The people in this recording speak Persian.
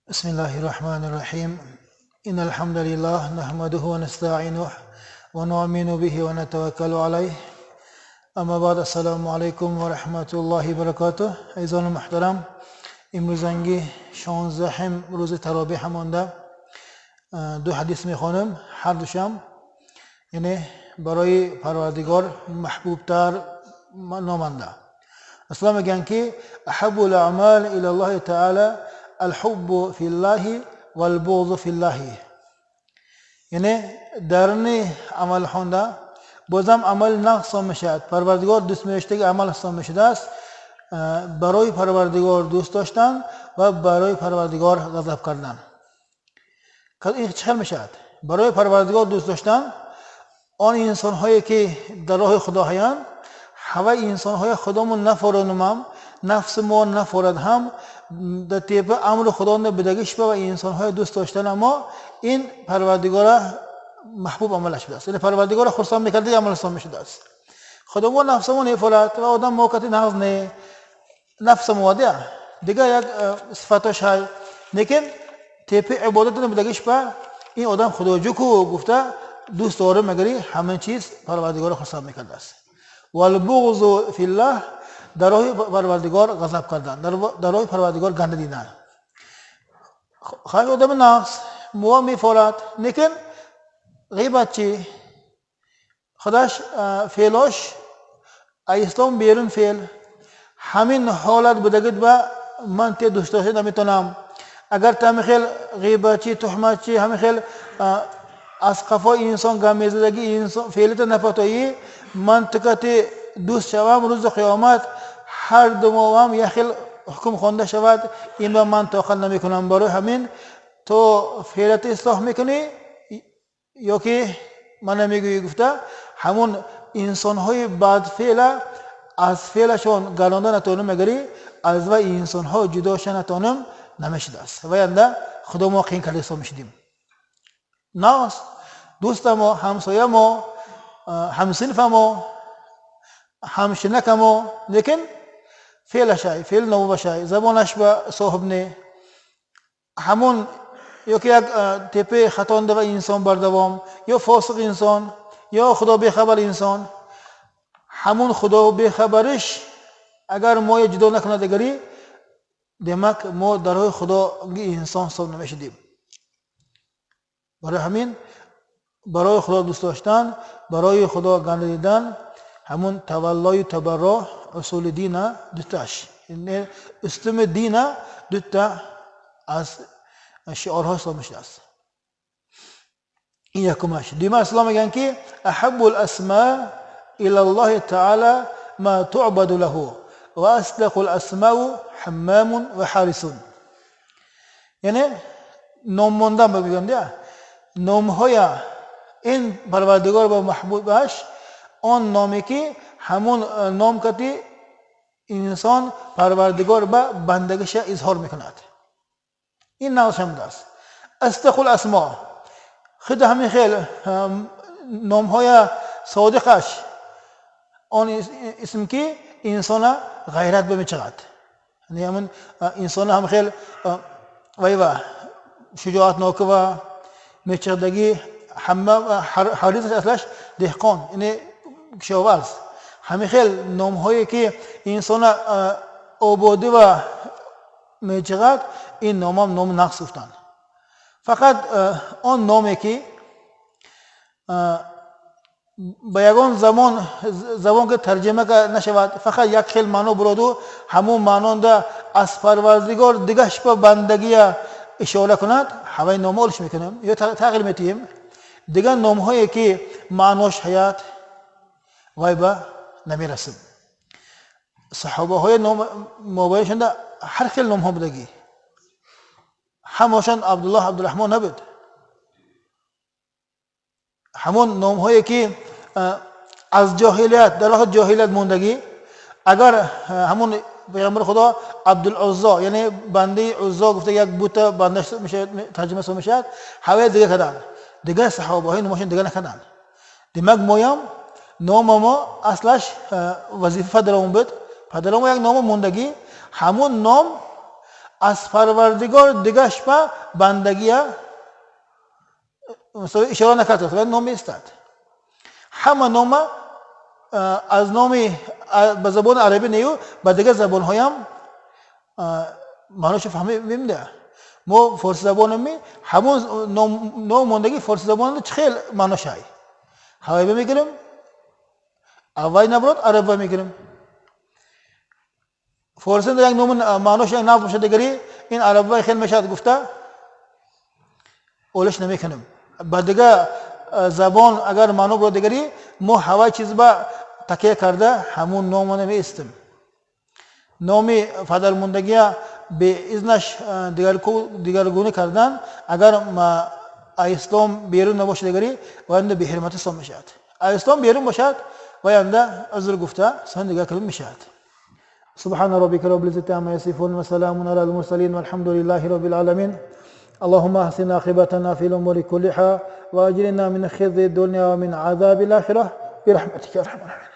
بسم الله الرحمن الرحيم إن الحمد لله نحمده ونستعينه ونؤمن به ونتوكل عليه اما بعد السلام علیکم و رحمت الله و برکاته. عزیزان محترم، امروزنگی 16 روز تراویح مانده. دو حدیث میخوانم، هر دوشم یعنی برای پروردگار محبوب تر نامنده. اصلا میگن که احب الاعمال الى الله تعالی الحب فی الله والبغض فی الله، یعنی درنی عمل خونده بازم عمل نقص میشد. پروردگار دوست می‌داشته که عمل حساب میشد است، برای پروردگار دوست داشتن و برای پروردگار غضب کردن. این چه میشد؟ برای پروردگار دوست داشتن آن انسان هایی که در راه خدا هستند، همه انسان های خدامون نفرانم، نفس ما نفرد هم در طیب امر خدا نبودگیش و انسان های دوست داشتن، اما این پروردگار محبوب عملش بود است. یعنی پروردگار خرسان میکرده عمل حساب میشد است. خدامون نفسمون نفرد و آدم موقعی ناز نه نفس مواده دیگه یک صفتش های، لیکن طیب عبادت نبودگیش با این آدم خدا جو کو گفته دوست داره مگری همه چیز پروردگار خرسان میکرده است. والبغض فی الله، در راه پروردگار غضب کردن، در راه پروردگار گنده دیدن. خواهی آدم نقص موا میفارد، لیکن غیبت چی؟ خودش فعلاش اسلام بیرون فعل همین حالت بدگید و من تی دوست داشته نمیتونم. اگر تا میخیل غیبت چی تهمت چی همیخیل از قفای انسان گمیزدگی انسان فعلیت نپاتایی منطقه دوست شوم روز قیامت هر دو موام یخیل حکم خونده شود این با من طاقت نمیکنم. برای همین تو فعلیت اصلاح میکنی یا که من نمیگویی گفته همون انسان های بد فعل از فعلشون گرانده نتونم مگری از و انسان ها جداش نتونم نمیشد است و ینده خدا ما قین کلیسا میشدیم. ناس دوست ما همسایه ما همسنف ما همشنک ما، لیکن فعلش های فعل نبوش های زبانش با صاحب نه همون یا که یک تیپ خطانده و انسان بردوام یا فاسق انسان یا خدا بخبر انسان، همون خدا بخبرش اگر ما جدا نکنه دیگری دمک ما در راه خدا انسان حساب نمیشدیم. برای همین برای خدا دوست داشتن، برای خدا گنده دیدن همون تولای تبرع اصول دین دوتاش، یعنی اسلام دین دوتا از شعارها اسلام میشه است. این یکمش. دیما اسلام میگن که احب الاسماء الى الله تعالی ما تعبد له و اصدق الاسماء حمام و حارس. یعنی نام ماندن بگم ده نام های این پروردگار با محبوب باش آن نامی که همون نام کتی انسان پروردگار با بندگیش اظهار میکند. این نام شمد است. اصدق الاسماء خود همین خیل نام های صادقش آن اسم که انسان غیرت بمیچقد، یعنی همون انسان هم خیل ویوه شجاعت ناکوه میچقدگی همه حریصش اصلش دهقان یعنی کشاورز. همین خیل نام هایی که انسان آبادی و میچقد این نام هم نام نقص گفتن. فقط آن نامی که با یگان زبان که ترجمه نشود فقط یک خیل معنی برادو همون معنی از پروردگار دیگهش به بندگی اشاره کند همه نامالش میکنم یا تغییر میتیم. دیگر نام هایی که معناش حیات وای با نمیرسیم. صحابه های نام مبایشند هر خیل نام ها بودگی همشان عبدالله عبدالرحمن نبود. همون نام هایی که از جاهلیت در راه جاهلیت موندگی، اگر همون پیامبر خدا عبدالعزا یعنی بنده عزا گفته یک بوت بنده میشه ترجمه میشه همه دیگه کردن دیگه صحابه های نماشون دیگه نکردن. دیمک مایم نام ما اصلش وظیفه پدرمون بود. پدرمون یک نام موندگی همون نام از پروردگار دیگش به بندگی اشاره نکرده است، ولی نام استاد. همه نام از نام به زبان عربی نیو به دیگر زبان هایم معنیش فهمیم ده. ما فارسی زبان می همون نام ماندگی فارسی زبان چه خیلی معنیش هایی. هایی میگیریم، اوای نبرد عربی میگیریم. فارسی در یک نام معنیش یک نام باشه دیگری این عربی خیلی میشد گفته اولش نمیکنیم. با دیگر زبان اگر معنی برد دیگری ما هوای چیز با تکیه کرده همون نام نمیستیم. نامی فدرماندگی به اذنش دیگرگونه کردن اگر ما اسلام بیرون نباشه دیگری وانده به حرمت اسلام میشد. اسلام بیرون باشد وانده عذر گفته سن دیگر کلم میشد. سبحان ربك رب العزة عما يصفون وسلام على المرسلين والحمد لله رب العالمين. اللهم احسن عاقبتنا في الامور كلها واجرنا من خزي الدنيا ومن عذاب الاخره برحمتك يا ارحم الراحمين.